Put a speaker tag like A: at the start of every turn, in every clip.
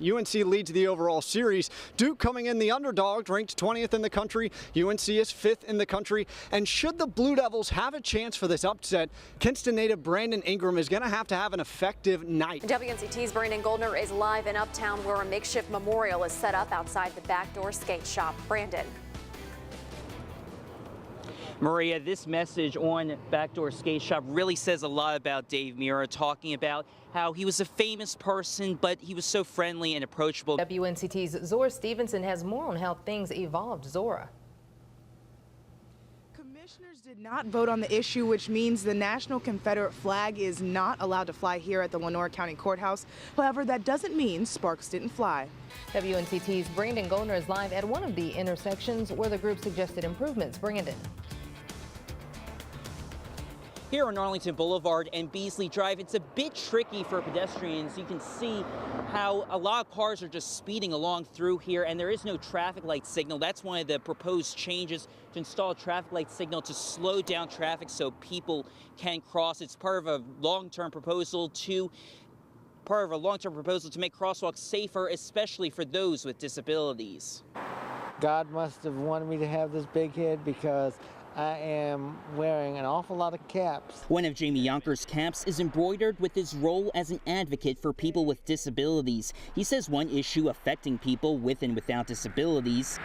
A: UNC leads the overall series. Duke coming in the underdog, ranked 20th in the country. UNC is 5th in the country. And should the Blue Devils have a chance for this upset, Kinston native Brandon Ingram is going to have an effective night.
B: WNCT's Brandon Goldner is live in Uptown, where a makeshift memorial is set up outside the Backdoor Skate Shop. Brandon.
C: Maria, this message on Backdoor Skate Shop really says a lot about Dave Mirra, talking about how he was a famous person, but he was so friendly and approachable.
D: WNCT's Zora Stevenson has more on how things evolved. Zora.
E: Commissioners did not vote on the issue, which means the National Confederate flag is not allowed to fly here at the Lenore County Courthouse. However, that doesn't mean sparks didn't fly.
D: WNCT's Brandon Goldner is live at one of the intersections where the group suggested improvements. Brandon.
C: Here on Arlington Boulevard and Beasley Drive, it's a bit tricky for pedestrians. You can see how a lot of cars are just speeding along through here, and there is no traffic light signal. That's one of the proposed changes, to install a traffic light signal to slow down traffic so people can cross. It's part of a long-term proposal to make crosswalks safer, especially for those with disabilities.
F: God must have wanted me to have this big head, because I am wearing an awful lot of caps.
C: One of Jamie Yonker's caps is embroidered with his role as an advocate for people with disabilities. He says one issue affecting people with and without disabilities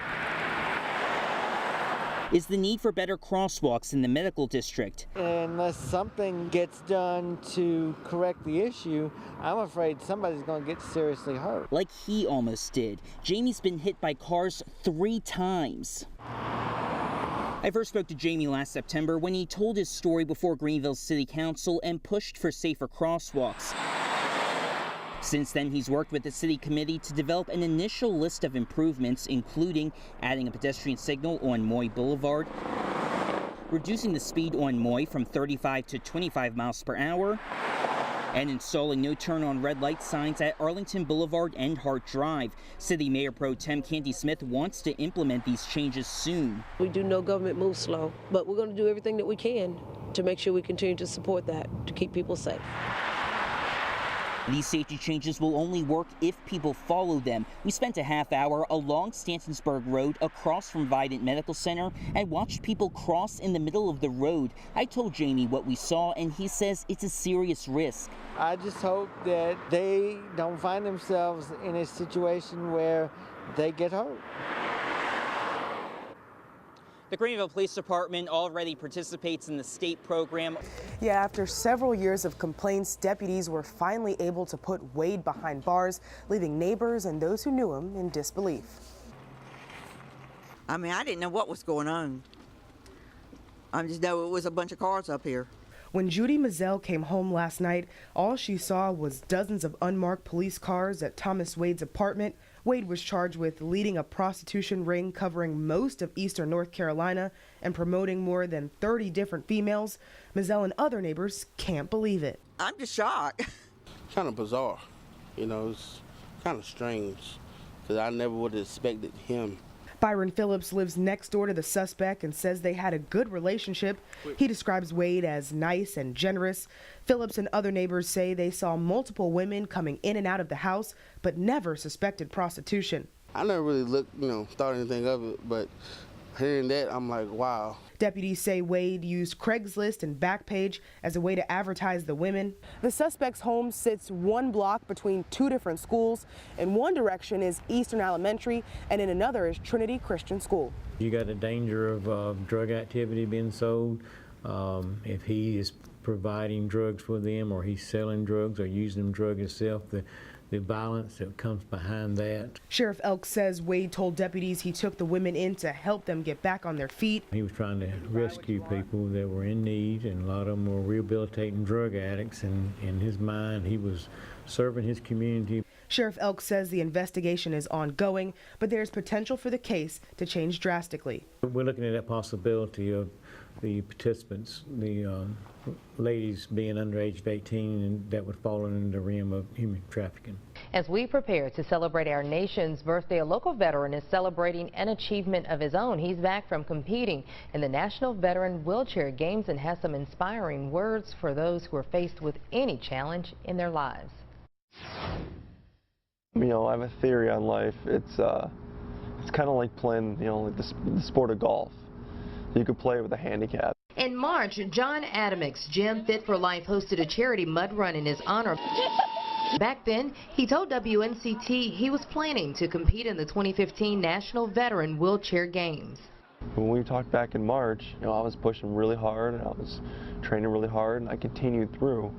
C: is the need for better crosswalks in the medical district.
F: Unless something gets done to correct the issue, I'm afraid somebody's going to get seriously hurt.
C: Like he almost did. Jamie's been hit by cars 3 times. I first spoke to Jamie last September when he told his story before Greenville City Council and pushed for safer crosswalks. Since then, he's worked with the city committee to develop an initial list of improvements, including adding a pedestrian signal on Moy Boulevard, reducing the speed on Moy from 35 to 25 miles per hour, and installing no turn on red light signs at Arlington Boulevard and Hart Drive. City Mayor Pro Tem Candy Smith wants to implement these changes soon.
G: We do know government moves slow, but we're going to do everything that we can to make sure we continue to support that, to keep people safe.
C: These safety changes will only work if people follow them. We spent a half hour along Stantonsburg Road across from Vidant Medical Center and watched people cross in the middle of the road. I told Jamie what we saw, and he says it's a serious risk.
F: I just hope that they don't find themselves in a situation where they get hurt.
C: The Greenville Police Department already participates in the state program.
E: Yeah, after several years of complaints, deputies were finally able to put Wade behind bars, leaving neighbors and those who knew him in disbelief.
H: I mean, I didn't know what was going on. I just know it was a bunch of cars up here.
E: When Judy Mazzell came home last night, all she saw was dozens of unmarked police cars at Thomas Wade's apartment. Wade was charged with leading a prostitution ring covering most of eastern North Carolina and promoting more than 30 different females. Mazzell and other neighbors can't believe it.
H: I'm just shocked.
I: Kind of bizarre, you know, it's kind of strange, because I never would have expected him.
E: Byron Phillips lives next door to the suspect and says they had a good relationship. He describes Wade as nice and generous. Phillips and other neighbors say they saw multiple women coming in and out of the house, but never suspected prostitution.
I: I never really looked, thought anything of it, but hearing that, I'm like, wow.
E: Deputies say Wade used Craigslist and Backpage as a way to advertise the women. The suspect's home sits 1 block between 2 different schools. In one direction is Eastern Elementary, and in another is Trinity Christian School.
J: You got a danger of drug activity being sold. If he is providing drugs for them, or he's selling drugs or using them drug himself, the violence that comes behind that.
E: Sheriff Elk says Wade told deputies he took the women in to help them get back on their feet.
J: He was trying to rescue people that were in need, and a lot of them were rehabilitating drug addicts, and in his mind he was serving his community.
E: Sheriff Elk says the investigation is ongoing, but there's potential for the case to change drastically.
J: We're looking at that possibility of the participants, the ladies being under age of 18, and that would fall under the realm of human trafficking.
D: As we prepare to celebrate our nation's birthday, a local veteran is celebrating an achievement of his own. He's back from competing in the National Veteran Wheelchair Games and has some inspiring words for those who are faced with any challenge in their lives.
K: You know, I have a theory on life. It's kind of like playing, you know, like the sport of golf. You could play with a handicap.
D: In March, John Adamick's gym Fit for Life hosted a charity mud run in his honor. Back then, he told WNCT he was planning to compete in the 2015 National Veteran Wheelchair Games.
K: When we talked back in March, you know, I was pushing really hard and I was training really hard and I continued through.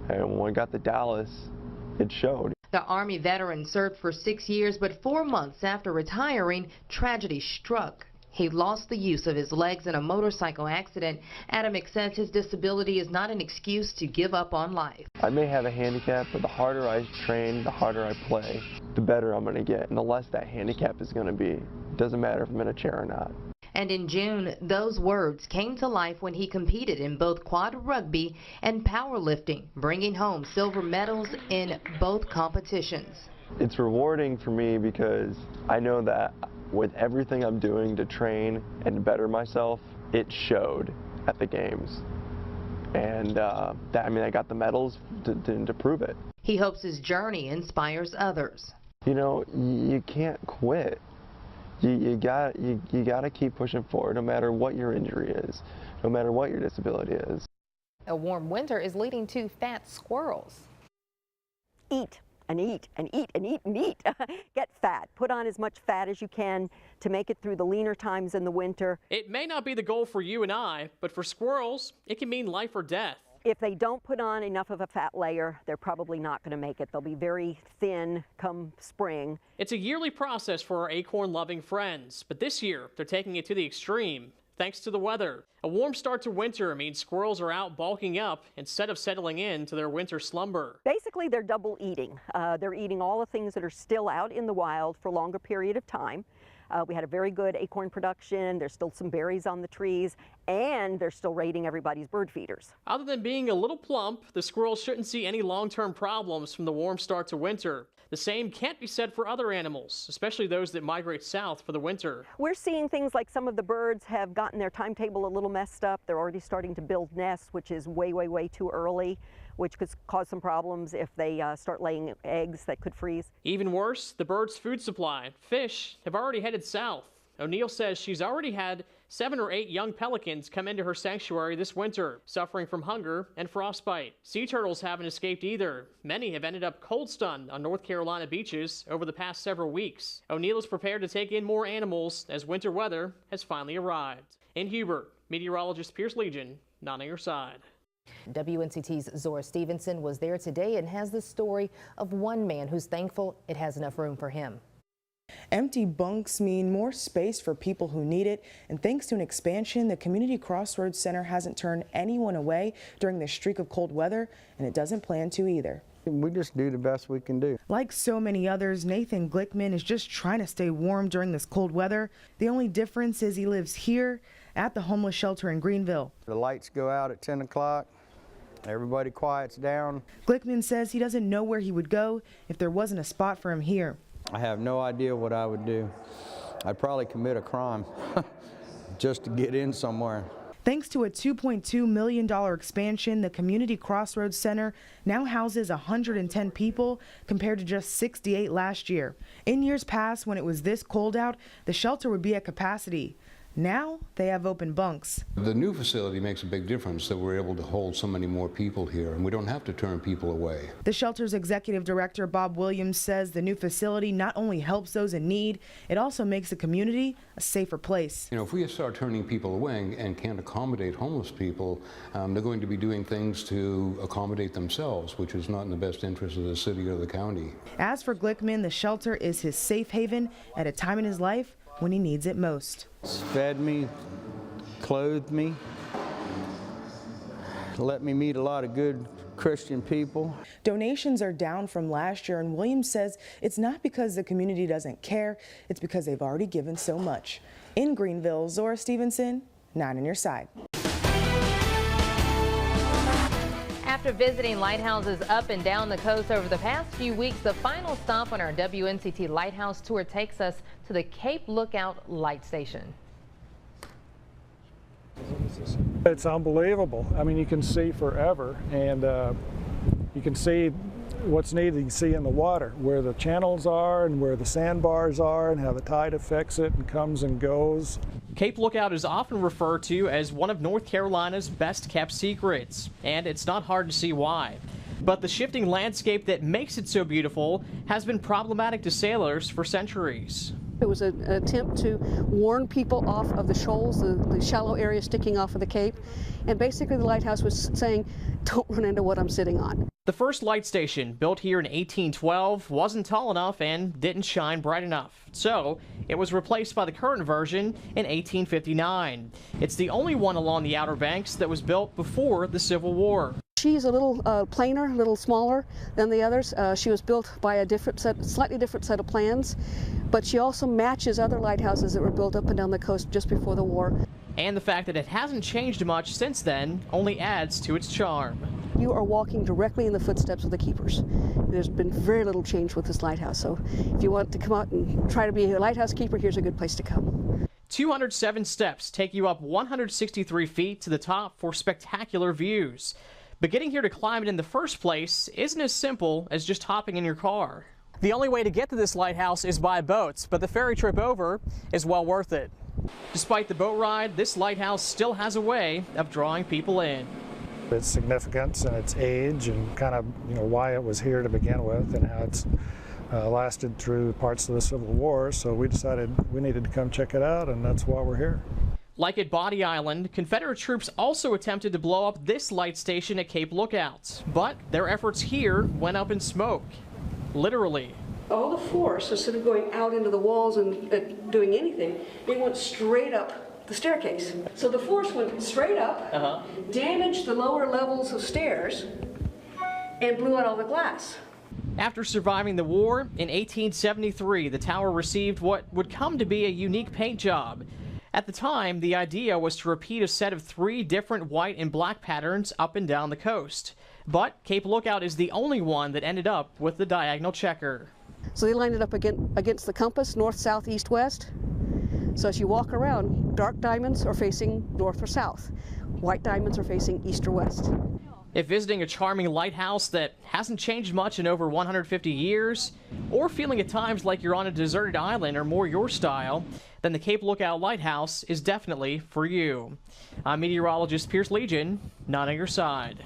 K: And when I got to Dallas, it showed.
D: The Army veteran served for 6 years, but 4 months after retiring, tragedy struck. He lost the use of his legs in a motorcycle accident. Adamick says his disability is not an excuse to give up on life.
K: I may have a handicap, but the harder I train, the harder I play, the better I'm going to get, and the less that handicap is going to be. It doesn't matter if I'm in a chair or not.
D: And in June, those words came to life when he competed in both quad rugby and powerlifting, bringing home silver medals in both competitions.
K: It's rewarding for me because I know that with everything I'm doing to train and to better myself, it showed at the games. And I got the medals to prove it.
D: He hopes his journey inspires others.
K: You know, you can't quit. You gotta keep pushing forward, no matter what your injury is, no matter what your disability is.
D: A warm winter is leading to fat squirrels.
L: Eat and eat and eat and eat and eat. Get fat. Put on as much fat as you can to make it through the leaner times in the winter.
M: It may not be the goal for you and I, but for squirrels, it can mean life or death.
L: If they don't put on enough of a fat layer, they're probably not going to make it. They'll be very thin come spring.
M: It's a yearly process for our acorn-loving friends, but this year they're taking it to the extreme, thanks to the weather. A warm start to winter means squirrels are out bulking up instead of settling into their winter slumber.
L: Basically, they're double eating. They're eating all the things that are still out in the wild for a longer period of time. We had a very good acorn production. There's still some berries on the trees, and they're still raiding everybody's bird feeders.
M: Other than being a little plump, the squirrels shouldn't see any long-term problems from the warm start to winter. The same can't be said for other animals, especially those that migrate south for the winter.
L: We're seeing things like some of the birds have gotten their timetable a little messed up. They're already starting to build nests, which is way, way, way too early, which could cause some problems if they start laying eggs that could freeze.
M: Even worse, the birds' food supply. Fish have already headed south. O'Neill says she's already had 7 or 8 young pelicans come into her sanctuary this winter, suffering from hunger and frostbite. Sea turtles haven't escaped either. Many have ended up cold stunned on North Carolina beaches over the past several weeks. O'Neill is prepared to take in more animals as winter weather has finally arrived. In Hubert, meteorologist Pierce Legion, not on your side.
D: WNCT's Zora Stevenson was there today and has the story of one man who's thankful it has enough room for him.
E: Empty bunks mean more space for people who need it, and thanks to an expansion, the Community Crossroads Center hasn't turned anyone away during this streak of cold weather, and it doesn't plan to either.
N: We just do the best we can do.
E: Like so many others, Nathan Glickman is just trying to stay warm during this cold weather. The only difference is he lives here at the homeless shelter in Greenville.
N: The lights go out at 10 o'clock. Everybody quiets down.
E: Glickman says he doesn't know where he would go if there wasn't a spot for him here.
N: I have no idea what I would do. I'd probably commit a crime just to get in somewhere.
E: Thanks to a $2.2 million expansion, the Community Crossroads Center now houses 110 people compared to just 68 last year. In years past, when it was this cold out, the shelter would be at capacity. Now they have open bunks.
O: The new facility makes a big difference that we're able to hold so many more people here, and we don't have to turn people away.
E: The shelter's executive director, Bob Williams, says the new facility not only helps those in need, it also makes the community a safer place.
O: You know, if we start turning people away and can't accommodate homeless people, they're going to be doing things to accommodate themselves, which is not in the best interest of the city or the county.
E: As for Glickman, the shelter is his safe haven at a time in his life when he needs it most.
N: It's fed me, clothed me, let me meet a lot of good Christian people.
E: Donations are down from last year, and Williams says it's not because the community doesn't care, it's because they've already given so much. In Greenville, Zora Stevenson, 9 on your side.
D: After visiting lighthouses up and down the coast over the past few weeks, the final stop on our WNCT Lighthouse Tour takes us to the Cape Lookout Light Station.
P: It's unbelievable. I mean, you can see forever, and you can see what's neat you can see in the water, where the channels are and where the sandbars are and how the tide affects it and comes and goes.
M: Cape Lookout is often referred to as one of North Carolina's best kept secrets, and it's not hard to see why. But the shifting landscape that makes it so beautiful has been problematic to sailors for centuries.
Q: It was an attempt to warn people off of the shoals, the shallow area sticking off of the Cape. And basically the lighthouse was saying, don't run into what I'm sitting on.
M: The first light station, built here in 1812, wasn't tall enough and didn't shine bright enough. So it was replaced by the current version in 1859. It's the only one along the Outer Banks that was built before the Civil War.
Q: She's a little plainer, a little smaller than the others. She was built by a slightly different set of plans, but she also matches other lighthouses that were built up and down the coast just before the war.
M: And the fact that it hasn't changed much since then only adds to its charm.
Q: You are walking directly in the footsteps of the keepers. There's been very little change with this lighthouse, so if you want to come out and try to be a lighthouse keeper, here's a good place to come.
M: 207 steps take you up 163 feet to the top for spectacular views. But getting here to climb it in the first place isn't as simple as just hopping in your car. The only way to get to this lighthouse is by boats, but the ferry trip over is well worth it. Despite the boat ride, this lighthouse still has a way of drawing people in.
P: Its significance and its age and kind of why it was here to begin with and how it's lasted through parts of the Civil War, so we decided we needed to come check it out, and that's why we're here.
M: Like at Body Island, Confederate troops also attempted to blow up this light station at Cape Lookout, but their efforts here went up in smoke. Literally.
Q: All the force, instead of going out into the walls and doing anything, it went straight up the staircase. So the force went straight up, damaged the lower levels of stairs, and blew out all the glass.
M: After surviving the war, in 1873, the tower received what would come to be a unique paint job. At the time, the idea was to repeat a set of 3 different white and black patterns up and down the coast. But Cape Lookout is the only one that ended up with the diagonal checker.
Q: So they lined it up against the compass, north, south, east, west. So as you walk around, dark diamonds are facing north or south. White diamonds are facing east or west.
M: If visiting a charming lighthouse that hasn't changed much in over 150 years, or feeling at times like you're on a deserted island or more your style, then the Cape Lookout Lighthouse is definitely for you. I'm meteorologist Pierce Legion, not on your side.